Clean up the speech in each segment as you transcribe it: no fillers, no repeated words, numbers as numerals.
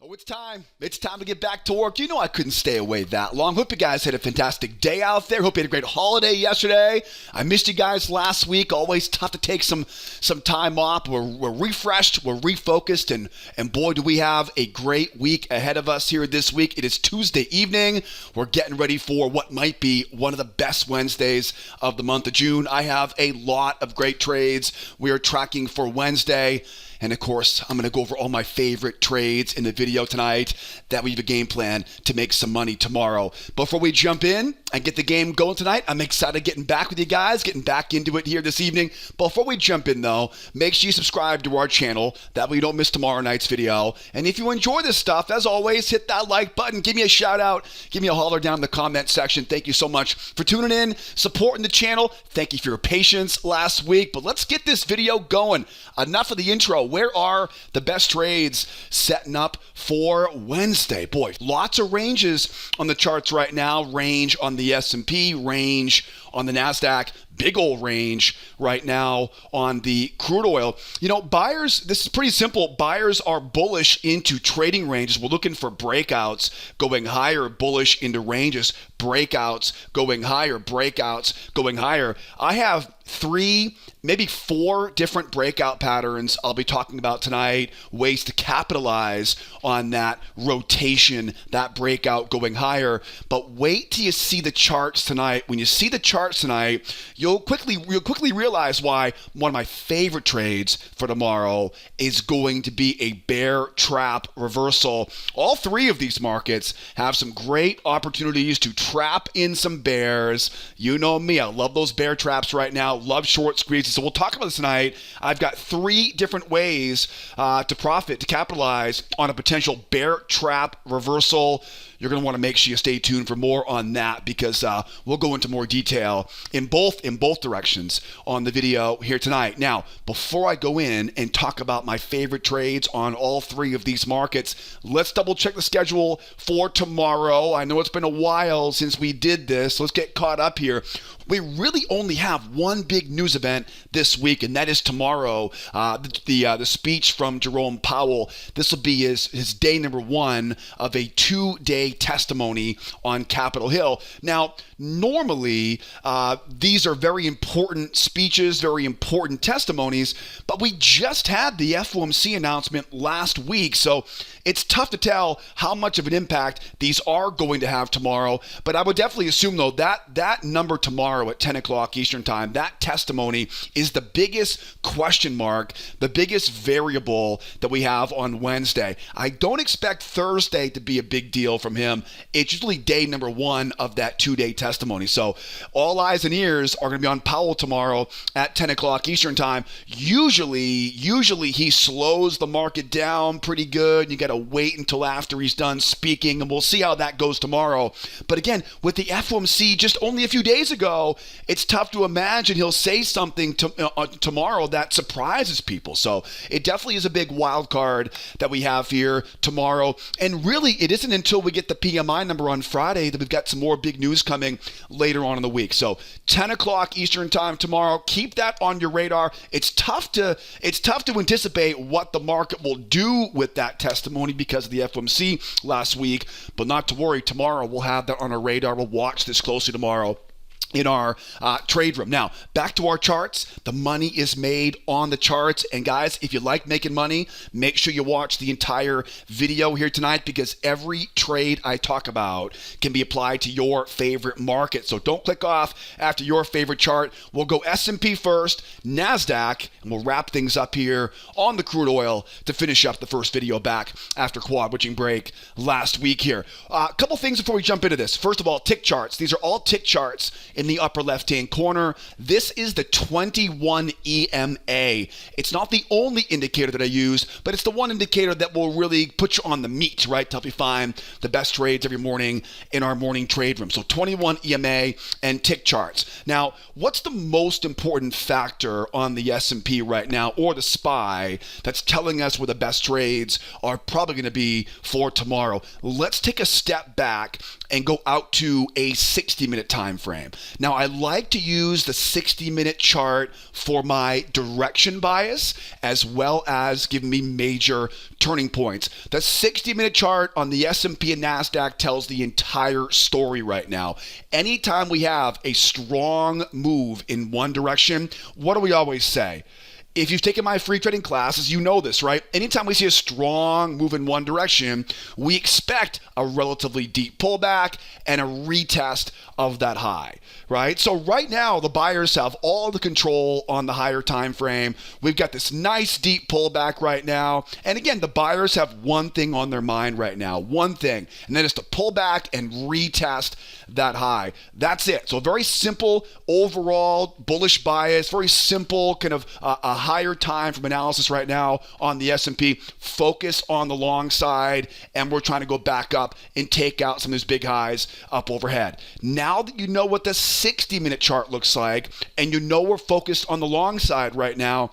Oh, it's time. It's time to get back to work. You know I couldn't stay away that long. Hope you guys had a fantastic day out there. Hope you had a great holiday yesterday. I missed you guys last week. Always tough to take some time off. We're refreshed. We're refocused. And boy, do we have a great week ahead of us here this week. It is Tuesday evening. We're getting ready for what might be one of the best Wednesdays of the month of June. I have a lot of great trades we are tracking for Wednesday. And of course, I'm going to go over all my favorite trades in the video tonight that we have a game plan to make some money tomorrow. Before we jump in and get the game going tonight, I'm excited getting back with you guys, getting back into it here this evening. Before we jump in though, make sure you subscribe to our channel. That way you don't miss tomorrow night's video. And if you enjoy this stuff, as always, hit that like button. Give me a shout out. Give me a holler down in the comment section. Thank you so much for tuning in, supporting the channel. Thank you for your patience last week. But let's get this video going. Enough of the intro. Where are the best trades setting up for Wednesday? Boy, lots of ranges on the charts right now. Range on the S&P, range on the Nasdaq, big old range right now on the crude oil. You know, buyers, this is pretty simple. Buyers are bullish into trading ranges. We're looking for breakouts going higher, bullish into ranges, breakouts going higher, breakouts going higher. I have 3, maybe 4 different breakout patterns I'll be talking about tonight, ways to capitalize on that rotation, that breakout going higher. But wait till you see the charts tonight. When you see the charts tonight, you'll quickly realize why one of my favorite trades for tomorrow is going to be a bear trap reversal. All 3 of these markets have some great opportunities to trap in some bears. You know me, I love those bear traps right now. Love short squeezes. So we'll talk about this tonight. I've got 3 different ways to profit, to capitalize on a potential bear trap reversal. You're going to want to make sure you stay tuned for more on that because we'll go into more detail in both directions on the video here tonight. Now, before I go in and talk about my favorite trades on all 3 of these markets, let's double check the schedule for tomorrow. I know it's been a while since we did this. Let's get caught up here. We really only have one big news event this week, and that is tomorrow, the speech from Jerome Powell. This will be his day number 1 of a 2-day testimony on Capitol Hill. Now, normally, these are very important speeches, very important testimonies, but we just had the FOMC announcement last week, so it's tough to tell how much of an impact these are going to have tomorrow. But I would definitely assume, though, that number tomorrow at 10 o'clock Eastern Time, that testimony is the biggest question mark, the biggest variable that we have on Wednesday. I don't expect Thursday to be a big deal from him. It's usually day number 1 of that 2-day testimony. So all eyes and ears are going to be on Powell tomorrow at 10 o'clock Eastern Time. Usually he slows the market down pretty good. You got to wait until after he's done speaking, and we'll see how that goes tomorrow. But again, with the FOMC just only a few days ago, it's tough to imagine he'll say something tomorrow that surprises people. So it definitely is a big wild card that we have here tomorrow. And really, it isn't until we get the PMI number on Friday that we've got some more big news coming later on in the week. So 10 o'clock Eastern Time tomorrow. Keep that on your radar. It's tough to anticipate what the market will do with that testimony because of the FOMC last week, but not to worry. Tomorrow we'll have that on our radar. We'll watch this closely tomorrow in our trade room. Now, back to our charts. The money is made on the charts. And guys, if you like making money, make sure you watch the entire video here tonight because every trade I talk about can be applied to your favorite market. So don't click off after your favorite chart. We'll go S&P first, NASDAQ, and we'll wrap things up here on the crude oil to finish up the first video back after quad witching break last week here. A couple things before we jump into this. First of all, tick charts. These are all tick charts in the upper left-hand corner. This is the 21 EMA. It's not the only indicator that I use, but it's the one indicator that will really put you on the meat, right, to help you find the best trades every morning in our morning trade room. So 21 EMA and tick charts. Now, what's the most important factor on the S&P right now, or the SPY, that's telling us where the best trades are probably going to be for tomorrow? Let's take a step back and go out to a 60-minute time frame. Now, I like to use the 60-minute chart for my direction bias as well as giving me major turning points. The 60-minute chart on the S&P and Nasdaq tells the entire story right now. Anytime we have a strong move in one direction, what do we always say? If you've taken my free trading classes, you know this, right? Anytime we see a strong move in one direction, we expect a relatively deep pullback and a retest of that high, right? So right now, the buyers have all the control on the higher time frame. We've got this nice deep pullback right now. And again, the buyers have one thing on their mind right now, one thing, and that is to pull back and retest that high. That's it. So very simple overall bullish bias, very simple kind of a higher time from analysis right now on the S&P. Focus on the long side, and we're trying to go back up and take out some of those big highs up overhead. Now that you know what the 60-minute chart looks like, and you know we're focused on the long side right now,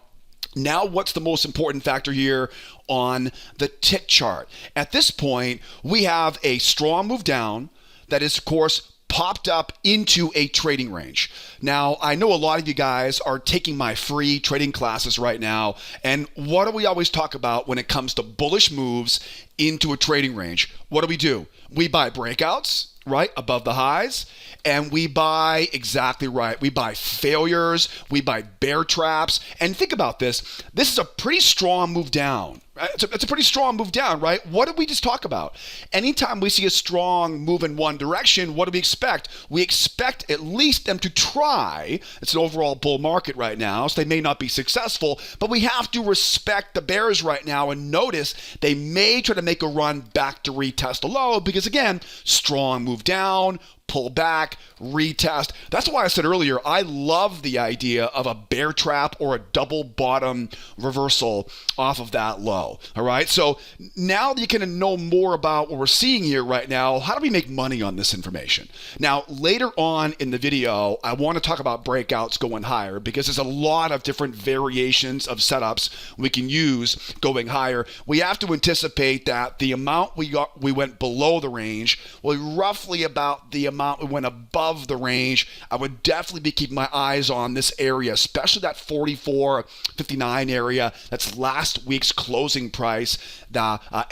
what's the most important factor here on the tick chart? At this point, we have a strong move down that is, of course, popped up into a trading range. Now, I know a lot of you guys are taking my free trading classes right now, and what do we always talk about when it comes to bullish moves into a trading range? What do? We buy breakouts, right, above the highs, and we buy, exactly right, we buy failures, we buy bear traps, and think about this. This is a pretty strong move down. It's a pretty strong move down, right? What did we just talk about? Anytime we see a strong move in one direction, what do we expect? We expect at least them to try. It's an overall bull market right now, so they may not be successful, but we have to respect the bears right now and notice they may try to make a run back to retest a low because, again, strong move down, pull back, retest. That's why I said earlier, I love the idea of a bear trap or a double bottom reversal off of that low. All right. So now that you can know more about what we're seeing here right now, how do we make money on this information? Now, later on in the video, I want to talk about breakouts going higher because there's a lot of different variations of setups we can use going higher. We have to anticipate that the amount we went below the range will be roughly about the amount we went above the range. I would definitely be keeping my eyes on this area, especially that 44.59 area. That's last week's closing price.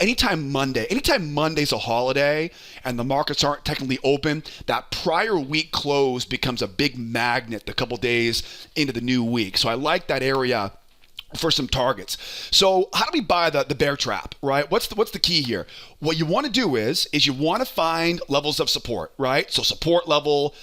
Anytime Monday's a holiday and the markets aren't technically open, that prior week close becomes a big magnet a couple days into the new week. So I like that area for some targets. So how do we buy the bear trap, right? What's the key here? What you want to do is you want to find levels of support, right? So support level,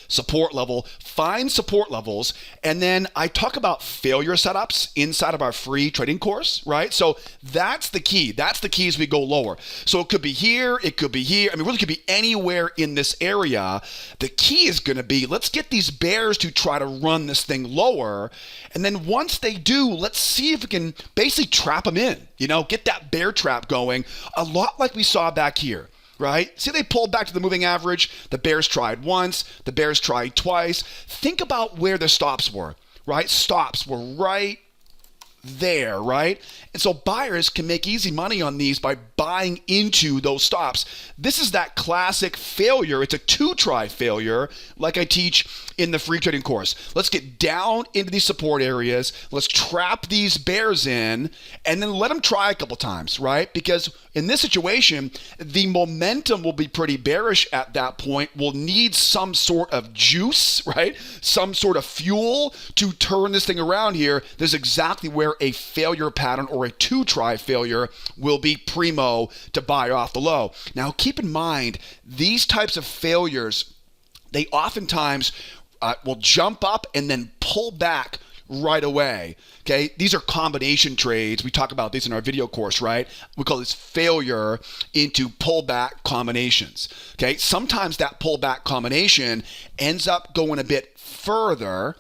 find support levels. And then I talk about failure setups inside of our free trading course, right? So that's the key. That's the key as we go lower. So it could be here. It could be here. I mean, really could be anywhere in this area. The key is going to be, let's get these bears to try to run this thing lower. And then once they do, let's see if we can basically trap them in, get that bear trap going, a lot like we saw back here, right? See, they pulled back to the moving average. The bears tried once. The bears tried twice. Think about where the stops were, right? Stops were right there, right? And so buyers can make easy money on these by buying into those stops. This is that classic failure. It's a two-try failure like I teach in the free trading course. Let's get down into these support areas. Let's trap these bears in and then let them try a couple times, right? Because in this situation, the momentum will be pretty bearish at that point. We'll need some sort of juice, right? Some sort of fuel to turn this thing around here. There's exactly where a failure pattern or a two-try failure will be primo to buy off the low. Now, keep in mind, these types of failures, they oftentimes will jump up and then pull back right away. Okay, these are combination trades. We talk about these in our video course, right? We call this failure into pullback combinations. Okay, sometimes that pullback combination ends up going a bit further,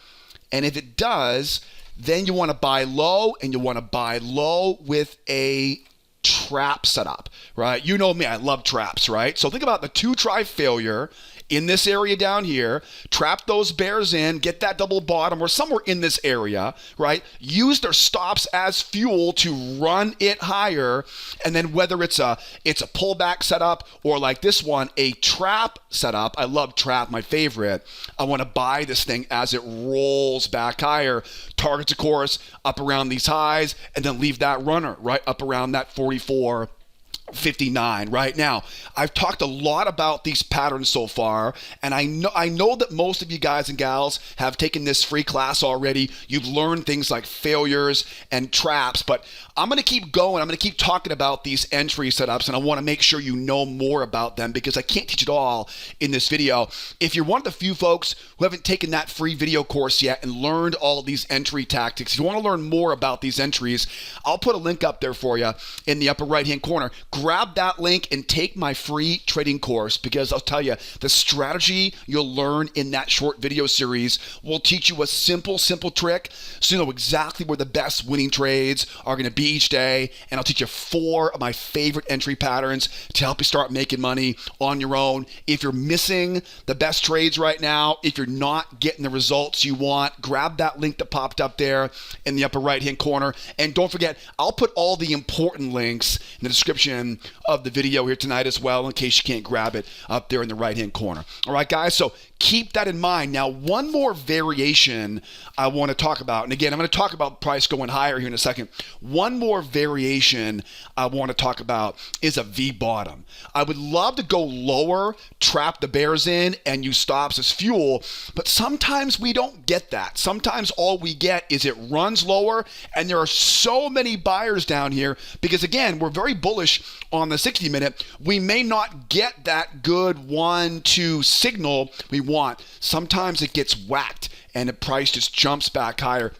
and if it does, then you want to buy low, and you want to buy low with a trap setup, right? You know me, I love traps, right? So think about the two-try failure in this area down here, trap those bears in, get that double bottom or somewhere in this area, right? Use their stops as fuel to run it higher. And then whether it's a pullback setup or like this one, a trap setup. I love trap, my favorite. I want to buy this thing as it rolls back higher. Targets, of course, up around these highs, and then leave that runner right up around that 44.59 right now. I've talked a lot about these patterns so far, and I know that most of you guys and gals have taken this free class already. You've learned things like failures and traps, but I'm going to keep going. I'm going to keep talking about these entry setups, and I want to make sure you know more about them because I can't teach it all in this video. If you're one of the few folks who haven't taken that free video course yet and learned all of these entry tactics, if you want to learn more about these entries, I'll put a link up there for you in the upper right-hand corner. Grab that link and take my free trading course because I'll tell you, the strategy you'll learn in that short video series will teach you a simple trick so you know exactly where the best winning trades are going to be each day. And I'll teach you 4 of my favorite entry patterns to help you start making money on your own. If you're missing the best trades right now, if you're not getting the results you want, grab that link that popped up there in the upper right-hand corner. And don't forget, I'll put all the important links in the description of the video here tonight as well in case you can't grab it up there in the right-hand corner. All right, guys, so keep that in mind. Now, one more variation I want to talk about, and again, I'm going to talk about price going higher here in a second. One more variation I want to talk about is a V-bottom. I would love to go lower, trap the bears in, and use stops as fuel, but sometimes we don't get that. Sometimes all we get is it runs lower, and there are so many buyers down here because, again, we're very bullish on the 60-minute. We may not get that good 1-2 signal we want. Sometimes it gets whacked and the price just jumps back higher.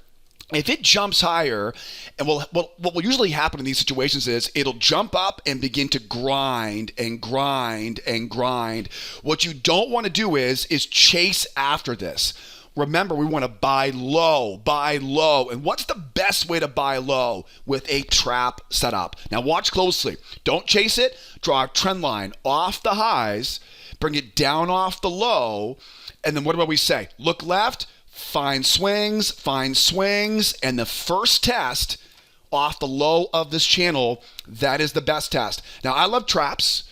If it jumps higher, and what will usually happen in these situations is it'll jump up and begin to grind and grind and grind. What you don't want to do is chase after this. Remember, we want to buy low, buy low. And what's the best way to buy low? With a trap setup. Now watch closely. Don't chase it. Draw a trend line off the highs, bring it down off the low, and then what do we say? Look left, find swings, and the first test off the low of this channel, that is the best test. Now, I love traps.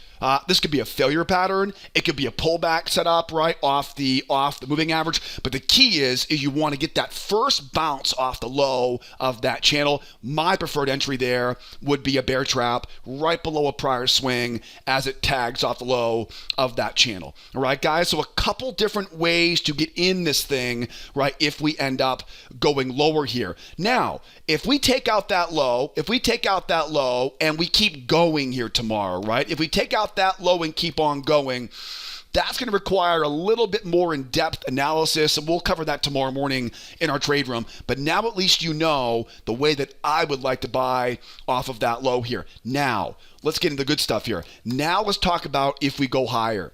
This could be a failure pattern. It could be a pullback setup, right, off the moving average. But the key is you want to get that first bounce off the low of that channel. My preferred entry there would be a bear trap right below a prior swing as it tags off the low of that channel. All right, guys? So a couple different ways to get in this thing, right, if we end up going lower here. Now, if we take out that low, and we keep going here tomorrow, right? If we take out that low and keep on going, that's going to require a little bit more in-depth analysis, and we'll cover that tomorrow morning in our trade room. But now at least you know the way that I would like to buy off of that low here. Now, let's get into the good stuff here. Now let's talk about if we go higher.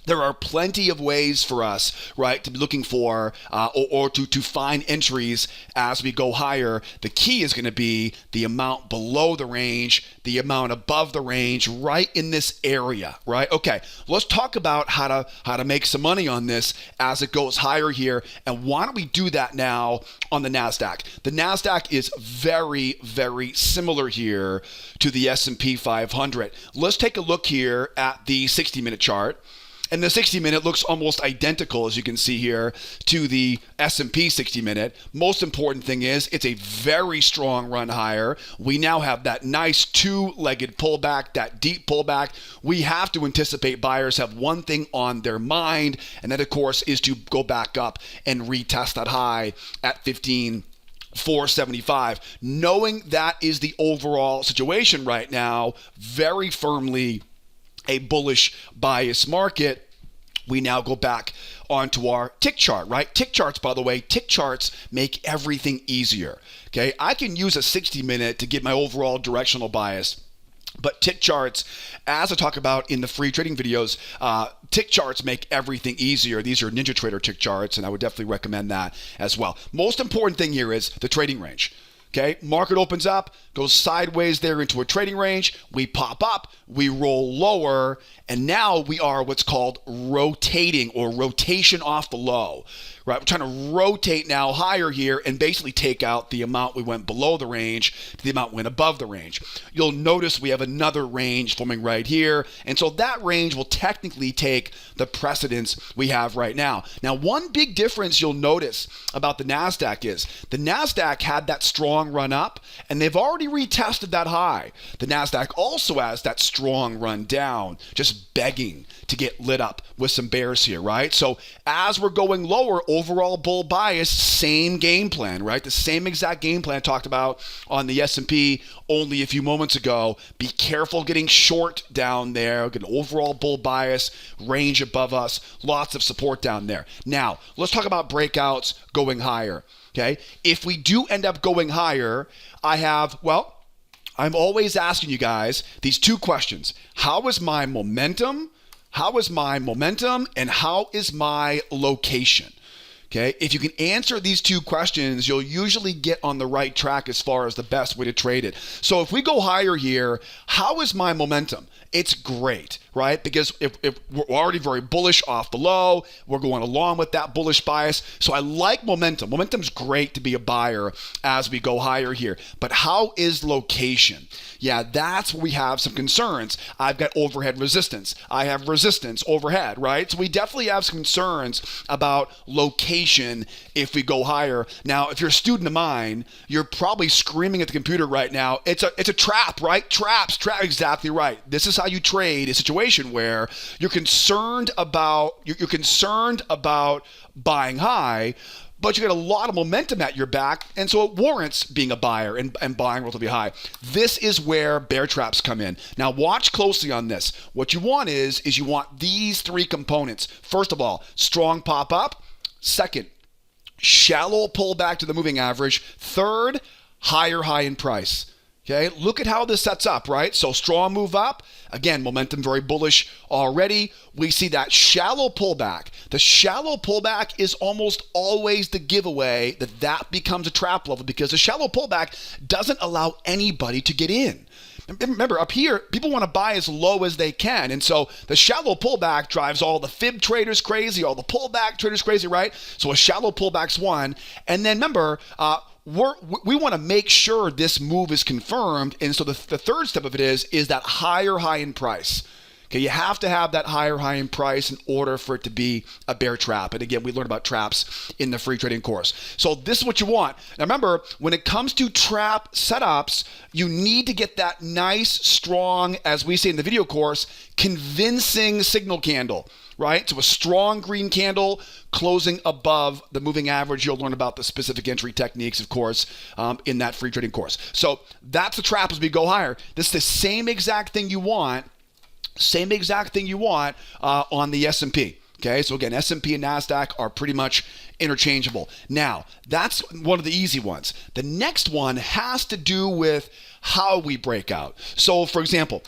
There are plenty of ways for us, right, to be looking for or to find entries as we go higher. The key is going to be the amount below the range, the amount above the range, right in this area, right? Okay, let's talk about how to make some money on this as it goes higher here. And why don't we do that now on the Nasdaq? The Nasdaq is very, very similar here to the S&P 500. Let's take a look here at the 60-minute chart. And the 60-minute looks almost identical, as you can see here, to the S&P 60-minute. Most important thing is it's a very strong run higher. We now have that nice two-legged pullback, that deep pullback. We have to anticipate buyers have one thing on their mind, and that, of course, is to go back up and retest that high at 15,475. Knowing that is the overall situation right now, very firmly a bullish bias market, we now go back onto our tick chart, right? Tick charts, by the way, tick charts make everything easier, okay? I can use a 60-minute to get my overall directional bias, but tick charts, as I talk about in the free trading videos, tick charts make everything easier. These are NinjaTrader tick charts, and I would definitely recommend that as well. Most important thing here is the trading range. Okay, market opens up, goes sideways there into a trading range. We pop up, we roll lower, and now we are what's called rotating or rotation off the low. Right, we're trying to rotate now higher here and basically take out the amount we went below the range to the amount we went above the range. You'll notice we have another range forming right here, and so that range will technically take the precedence we have right now. Now, one big difference you'll notice about the Nasdaq is the Nasdaq had that strong run up, and they've already retested that high. The Nasdaq also has that strong run down, just begging to get lit up with some bears here, right? So as we're going lower, overall bull bias, same game plan, right? The same exact game plan I talked about on the S&P only a few moments ago. Be careful getting short down there. Get an overall bull bias, range above us, lots of support down there. Now, let's talk about breakouts going higher, okay? If we do end up going higher, I'm always asking you guys these two questions. How is my momentum? How is my momentum? And how is my location? Okay, if you can answer these two questions, you'll usually get on the right track as far as the best way to trade it. So if we go higher here, how is my momentum? It's great, right? Because if we're already very bullish off the low, we're going along with that bullish bias. So I like momentum. Momentum's great to be a buyer as we go higher here. But how is location? Yeah, that's where we have some concerns. I've got overhead resistance. I have resistance overhead, right? So we definitely have some concerns about location if we go higher. Now, if you're a student of mine, you're probably screaming at the computer right now. It's a trap, right? Trap, exactly right. This is how you trade a situation where you're concerned about buying high, but you got a lot of momentum at your back, and so it warrants being a buyer and buying relatively high. This is where bear traps come in. Now watch closely on this. What you want is you want these three components. First of all, strong pop up. Second, shallow pullback to the moving average. Third, higher high in price. Okay, look at how this sets up, right? So strong move up. Again, momentum very bullish already. We see that shallow pullback. The shallow pullback is almost always the giveaway that becomes a trap level because the shallow pullback doesn't allow anybody to get in. Remember, up here, people want to buy as low as they can. And so the shallow pullback drives all the fib traders crazy, all the pullback traders crazy, right? So a shallow pullback's one. And then remember, we want to make sure this move is confirmed. And so the third step of it is that higher high in price. Okay, you have to have that higher high in price in order for it to be a bear trap. And again, we learned about traps in the free trading course. So this is what you want. Now remember, when it comes to trap setups, you need to get that nice, strong, as we say in the video course, convincing signal candle, right? So a strong green candle closing above the moving average. You'll learn about the specific entry techniques, of course, in that free trading course. So that's the trap as we go higher. This is the same exact thing you want on the S&P. Okay, so again, S&P and Nasdaq are pretty much interchangeable. Now, that's one of the easy ones. The next one has to do with how we break out. So, for example,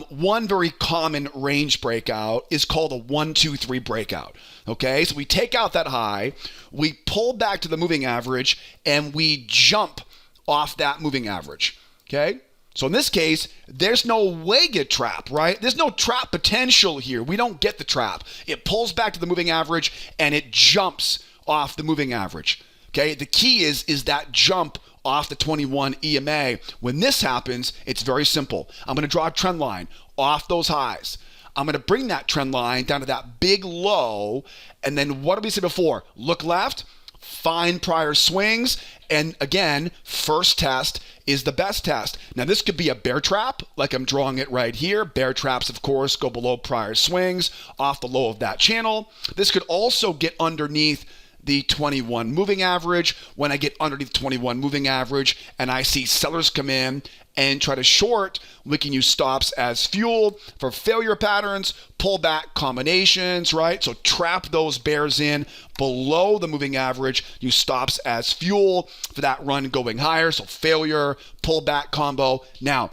one very common range breakout is called a 1, 2, 3 breakout. Okay, so we take out that high, we pull back to the moving average, and we jump off that moving average. Okay. So in this case, there's no Vega trap, right? There's no trap potential here. We don't get the trap. It pulls back to the moving average and it jumps off the moving average. Okay, the key is that jump off the 21 EMA. When this happens, it's very simple. I'm going to draw a trend line off those highs. I'm going to bring that trend line down to that big low. And then what did we say before? Look left, find prior swings. And again, first test is the best test. Now, this could be a bear trap, like I'm drawing it right here. Bear traps, of course, go below prior swings, off the low of that channel. This could also get underneath the 21 moving average. When I get underneath 21 moving average and I see sellers come in and try to short, we can use stops as fuel for failure patterns, pullback combinations, right? So trap those bears in below the moving average, use stops as fuel for that run going higher. So failure, pullback combo. Now,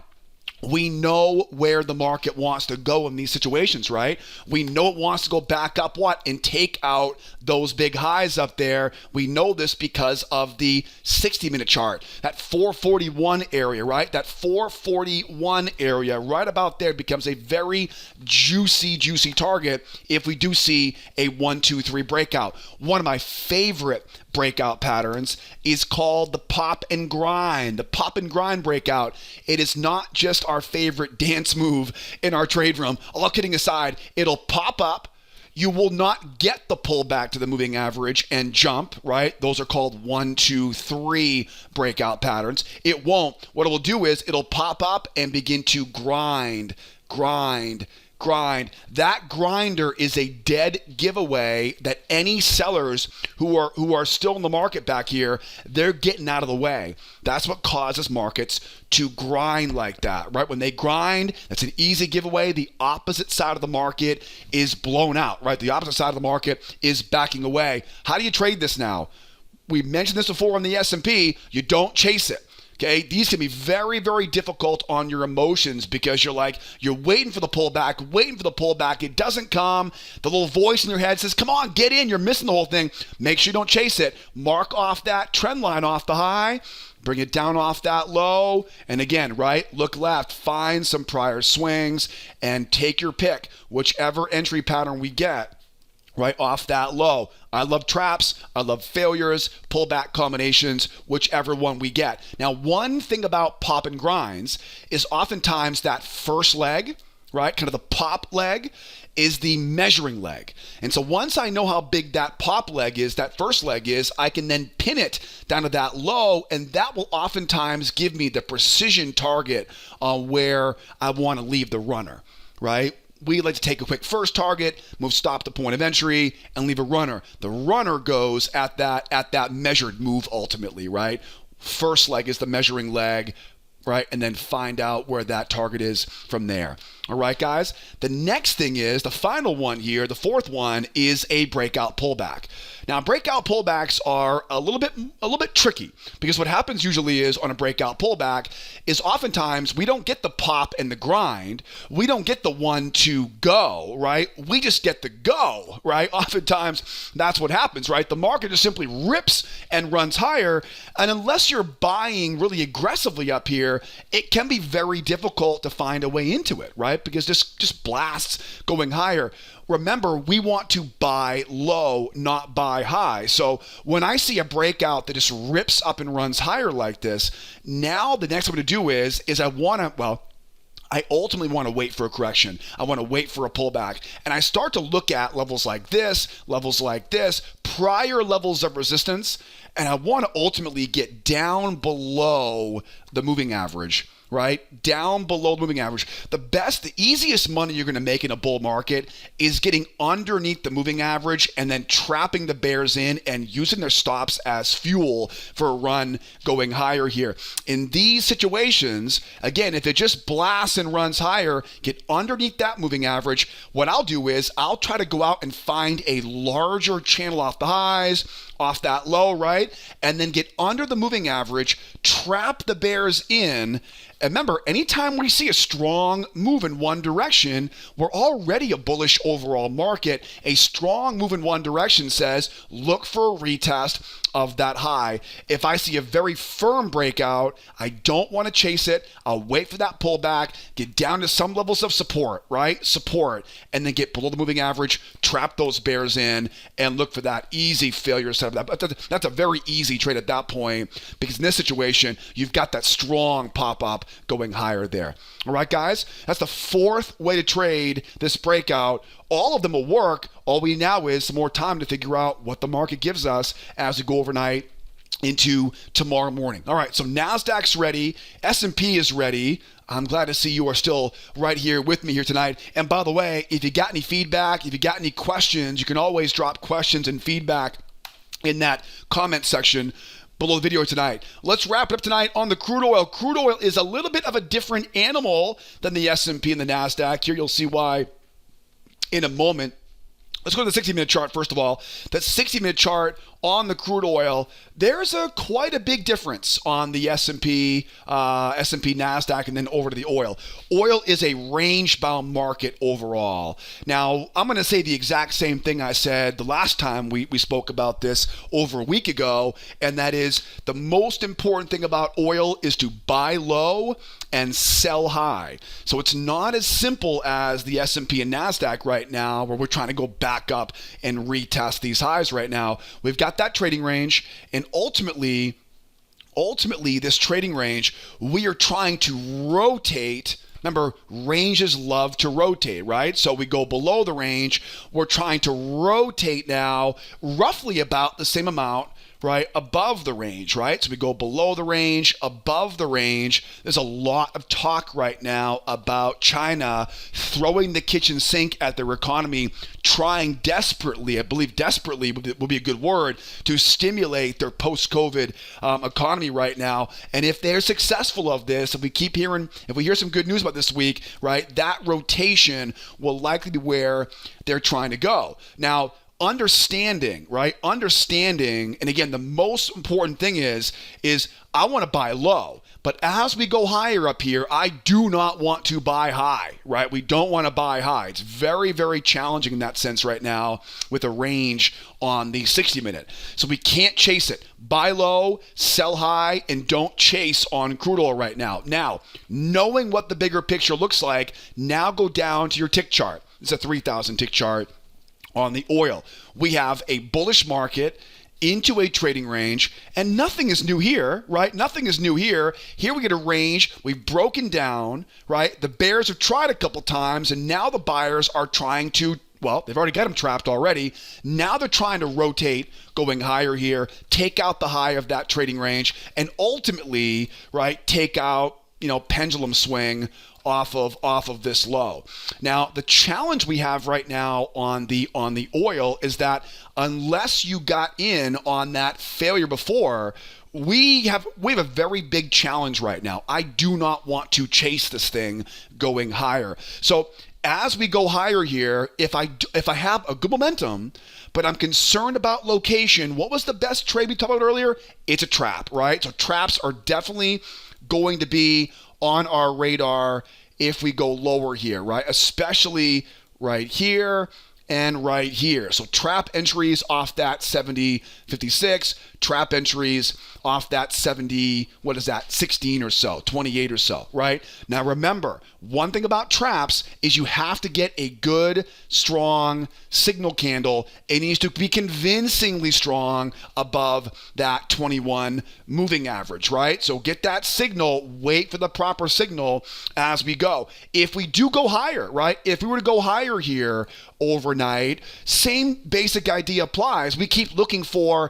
we know where the market wants to go in these situations, right? We know it wants to go back up and take out those big highs up there. We know this because of the 60-minute chart. That 441 area, right? That 441 area right about there becomes a very juicy target if we do see a 1, 2, 3 breakout. One of my favorite breakout patterns is called the pop and grind. The pop and grind breakout. It is not just our favorite dance move in our trade room. All kidding aside, it'll pop up. You will not get the pullback to the moving average and jump, right? Those are called 1, 2, 3 breakout patterns. It won't. What it will do is it'll pop up and begin to grind. That grinder is a dead giveaway that any sellers who are still in the market back here, they're getting out of the way. That's what causes markets to grind like that, right? When they grind, that's an easy giveaway. The opposite side of the market is blown out, right? The opposite side of the market is backing away. How do you trade this now? We mentioned this before on the S&P. You don't chase it. Okay, these can be very, very difficult on your emotions because you're waiting for the pullback. It doesn't come. The little voice in your head says, come on, get in. You're missing the whole thing. Make sure you don't chase it. Mark off that trend line off the high. Bring it down off that low. And again, right, look left. Find some prior swings and take your pick. Whichever entry pattern we get, right off that low. I love traps. I love failures, pullback combinations, whichever one we get. Now, one thing about pop and grinds is oftentimes that first leg, right, kind of the pop leg, is the measuring leg. And so once I know how big that pop leg is, that first leg is, I can then pin it down to that low, and that will oftentimes give me the precision target on where I want to leave the runner, right? We like to take a quick first target, move stop to point of entry, and leave a runner. The runner goes at that measured move ultimately, right? First leg is the measuring leg, right? And then find out where that target is from there. All right, guys? The next thing is, the final one here, the fourth one, is a breakout pullback. Now, breakout pullbacks are a little bit tricky because what happens usually is on a breakout pullback is oftentimes we don't get the pop and the grind. We don't get the 1, 2 go, right? We just get the go, right? Oftentimes that's what happens, right? The market just simply rips and runs higher. And unless you're buying really aggressively up here, it can be very difficult to find a way into it, right? Because this just blasts going higher. Remember, we want to buy low, not buy high. So when I see a breakout that just rips up and runs higher like this, now the next thing I'm going to do is I ultimately want to wait for a correction. I want to wait for a pullback. And I start to look at levels like this, prior levels of resistance, and I want to ultimately get down below the moving average. Right? Down below the moving average. The easiest money you're going to make in a bull market is getting underneath the moving average and then trapping the bears in and using their stops as fuel for a run going higher here. In these situations, again, if it just blasts and runs higher, get underneath that moving average. What I'll do is I'll try to go out and find a larger channel off the highs, off that low, right? And then get under the moving average, trap the bears in. And remember, anytime we see a strong move in one direction, we're already a bullish overall market. A strong move in one direction says, look for a retest of that high. If I see a very firm breakout, I don't want to chase it. I'll wait for that pullback, get down to some levels of support, right? Support, and then get below the moving average, trap those bears in, and look for that easy failure setup. That's a very easy trade at that point because in this situation, you've got that strong pop-up going higher there. All right, guys? That's the fourth way to trade this breakout. All of them will work. All we now is some more time to figure out what the market gives us as we go overnight into tomorrow morning. All right, so NASDAQ's ready. S&P is ready. I'm glad to see you are still right here with me here tonight. And by the way, if you got any feedback, if you got any questions, you can always drop questions and feedback in that comment section below the video tonight. Let's wrap it up tonight on the crude oil. Crude oil is a little bit of a different animal than the S&P and the NASDAQ. Here you'll see why in a moment. Let's go to the 60-minute chart first of all. That 60-minute chart on the crude oil, there's quite a big difference on the S&P Nasdaq, and then over to the oil. Oil is a range-bound market overall. Now, I'm going to say the exact same thing I said the last time we spoke about this over a week ago, and that is the most important thing about oil is to buy low and sell high. So it's not as simple as the S&P and Nasdaq right now, where we're trying to go back up and retest these highs right now. We've got that trading range, and ultimately this trading range, we are trying to rotate. Remember, ranges love to rotate, right? So we go below the range. We're trying to rotate now roughly about the same amount, right, above the range, right? So we go below the range, above the range. There's a lot of talk right now about China throwing the kitchen sink at their economy, trying desperately, I believe desperately would be a good word, to stimulate their post-COVID economy right now. And if they're successful of this, if we hear some good news about this week, right, that rotation will likely be where they're trying to go. Now, understanding, and again, the most important thing is I want to buy low. But as we go higher up here, I do not want to buy high, right? We don't want to buy high. It's very, very challenging in that sense right now with a range on the 60-minute. So we can't chase it. Buy low, sell high, and don't chase on crude oil right now. Now, knowing what the bigger picture looks like, now go down to your tick chart. It's a 3,000 tick chart. On the oil, we have a bullish market into a trading range, and nothing is new here, right? Nothing is new here. Here we get a range. We've broken down, right? The bears have tried a couple times, and now the buyers are trying to, well, they've already got them trapped already. Now they're trying to rotate, going higher here, take out the high of that trading range, and ultimately, right, take out, pendulum swing off of this low. Now, the challenge we have right now on the oil is that unless you got in on that failure before, we have a very big challenge right now. I do not want to chase this thing going higher. So as we go higher here, if I have a good momentum, but I'm concerned about location, what was the best trade we talked about earlier? It's a trap, right? So traps are definitely going to be on our radar if we go lower here, right? Especially right here and right here. So trap entries off that 70.56, trap entries off that 16 or so, 28 or so, right? Now remember, one thing about traps is you have to get a good, strong signal candle. It needs to be convincingly strong above that 21 moving average, right? So get that signal, wait for the proper signal as we go. If we do go higher, right? If we were to go higher here overnight, same basic idea applies. We keep looking for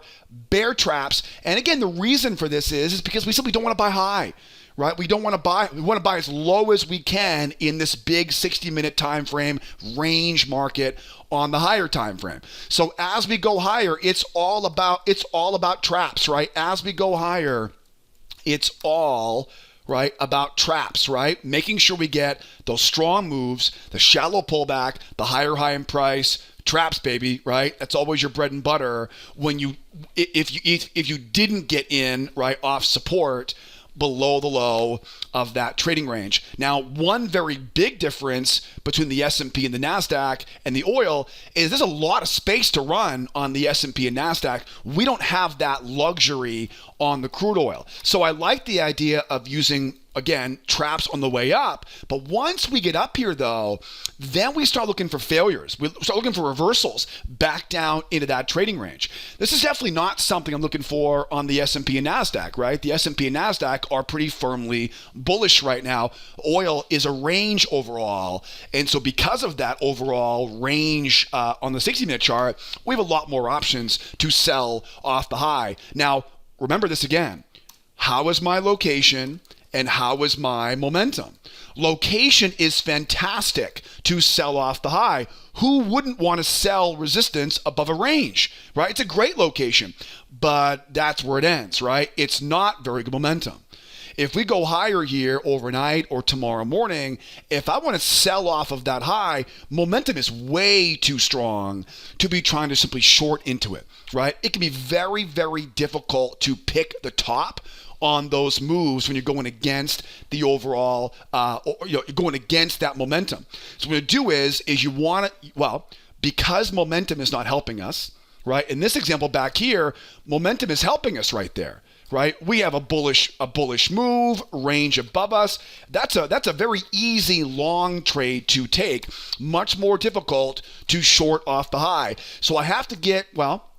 bear traps. And again, the reason for this is because we simply don't want to buy high, right? We want to buy as low as we can in this big 60-minute time frame range market on the higher time frame. So as we go higher, it's all about traps, right? As we go higher, it's all right about traps, right? Making sure we get those strong moves, the shallow pullback, the higher high in price, traps, baby, right? That's always your bread and butter. If you didn't get in right off support below the low of that trading range. Now, one very big difference between the S&P and the Nasdaq and the oil is there's a lot of space to run on the S&P and Nasdaq. We don't have that luxury on the crude oil. So I like the idea of using, again, traps on the way up. But once we get up here, though, then we start looking for failures. We start looking for reversals back down into that trading range. This is definitely not something I'm looking for on the S&P and Nasdaq, right? The S&P and Nasdaq are pretty firmly bullish right now. Oil is a range overall. And so because of that overall range on the 60-minute chart, we have a lot more options to sell off the high. Now, remember this again. How is my location? And how is my momentum? Location is fantastic to sell off the high. Who wouldn't want to sell resistance above a range, right? It's a great location, but that's where it ends, right? It's not very good momentum. If we go higher here overnight or tomorrow morning, if I want to sell off of that high, momentum is way too strong to be trying to simply short into it, right? It can be very, very difficult to pick the top on those moves when you're going against the overall, you're going against that momentum. So what you do is you want to, well, because momentum is not helping us, right? In this example back here, momentum is helping us right there, right? We have a bullish move, range above us. That's a very easy long trade to take, much more difficult to short off the high. So I have to get, well,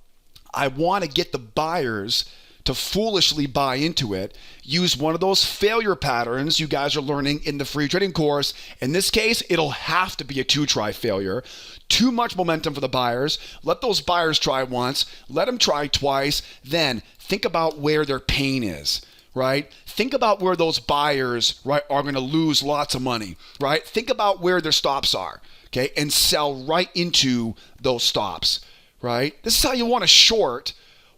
I want to get the buyers to foolishly buy into it. Use one of those failure patterns you guys are learning in the free trading course. In this case, it'll have to be a 2-try failure. Too much momentum for the buyers. Let those buyers try once. Let them try twice. Then think about where their pain is, right? Think about where those buyers, right, are going to lose lots of money, right? Think about where their stops are, okay? And sell right into those stops, right? This is how you want to short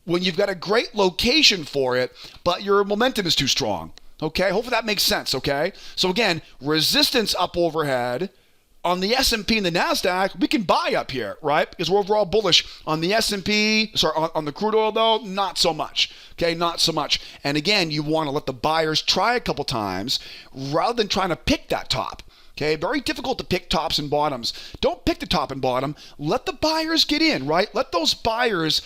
when you've got a great location for it, but your momentum is too strong, okay? Hopefully that makes sense, okay? So again, resistance up overhead. On the S&P and the Nasdaq, we can buy up here, right? Because we're overall bullish. On the S&P, on the crude oil though, not so much, okay? Not so much. And again, you want to let the buyers try a couple times rather than trying to pick that top. Okay, very difficult to pick tops and bottoms. Don't pick the top and bottom. Let the buyers get in, right? Let those buyers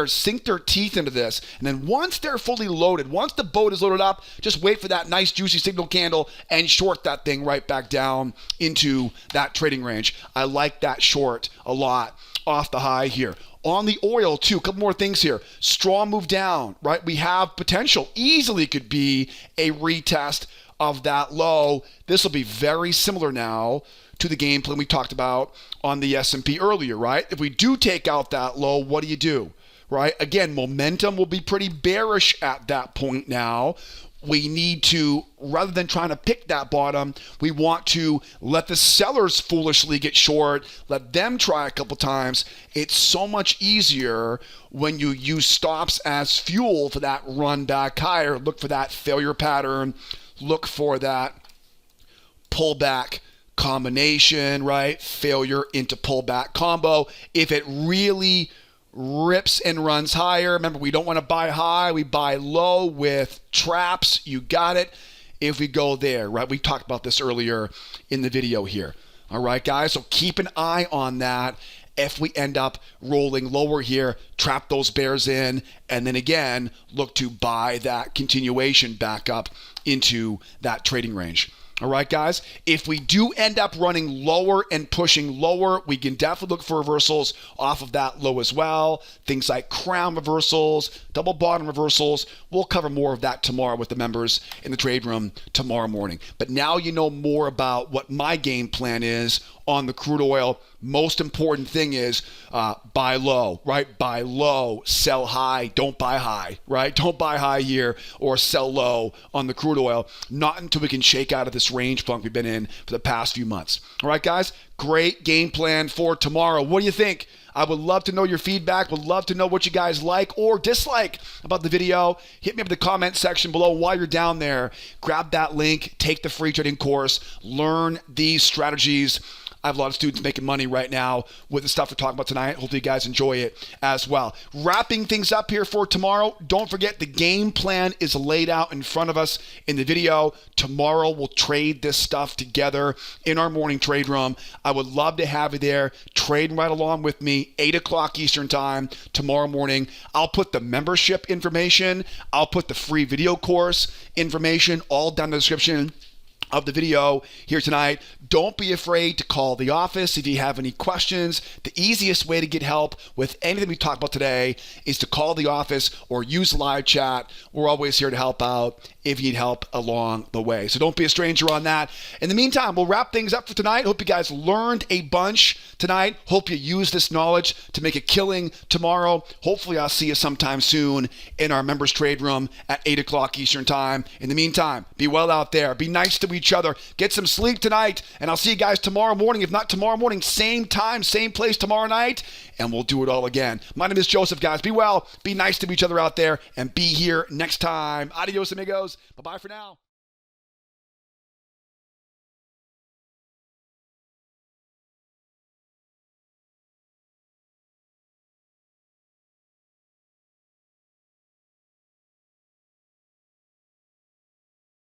sink their teeth into this. And then once they're fully loaded, once the boat is loaded up, just wait for that nice juicy signal candle and short that thing right back down into that trading range. I like that short a lot off the high here. On the oil too, a couple more things here. Strong move down, right? We have potential. Easily could be a retest of that low. This will be very similar now to the game plan we talked about on the S&P earlier, right? If we do take out that low, what do? Right? Again, momentum will be pretty bearish at that point now. We need to, rather than trying to pick that bottom, we want to let the sellers foolishly get short, let them try a couple times. It's so much easier when you use stops as fuel for that run back higher. Look for that failure pattern. Look for that pullback combination, right? Failure into pullback combo. If it really rips and runs higher, remember, we don't want to buy high. We buy low with traps. You got it. If we go there, right? We talked about this earlier in the video here. All right, guys? So keep an eye on that. If we end up rolling lower here, trap those bears in, and then again, look to buy that continuation back up into that trading range. All right, guys? If we do end up running lower and pushing lower, we can definitely look for reversals off of that low as well. Things like crown reversals, double bottom reversals. We'll cover more of that tomorrow with the members in the trade room tomorrow morning. But now you know more about what my game plan is on the crude oil. Most important thing is buy low, right? Buy low, sell high, don't buy high, right? Don't buy high here or sell low on the crude oil, not until we can shake out of this range funk we've been in for the past few months. All right, guys? Great game plan for tomorrow. What do you think? I would love to know your feedback. Would love to know what you guys like or dislike about the video. Hit me up in the comment section below while you're down there. Grab that link, take the free trading course, learn these strategies. I have a lot of students making money right now with the stuff we're talking about tonight. Hopefully you guys enjoy it as well. Wrapping things up here for tomorrow, don't forget the game plan is laid out in front of us in the video. Tomorrow we'll trade this stuff together in our morning trade room. I would love to have you there trading right along with me, 8 o'clock Eastern time tomorrow morning. I'll put the membership information. I'll put the free video course information all down in the description of the video here tonight. Don't be afraid to call the office if you have any questions. The easiest way to get help with anything we talked about today is to call the office or use live chat. We're always here to help out if you need help along the way. So don't be a stranger on that. In the meantime, we'll wrap things up for tonight. Hope you guys learned a bunch tonight. Hope you use this knowledge to make a killing tomorrow. Hopefully I'll see you sometime soon in our members trade room at 8 o'clock Eastern time. In the meantime, be well out there. Be nice to each each other. Get some sleep tonight, and I'll see you guys tomorrow morning. If not tomorrow morning, same time, same place tomorrow night, and we'll do it all again. My name is Joseph, guys. Be well, be nice to each other out there, and be here next time. Adios, amigos. Bye-bye for now.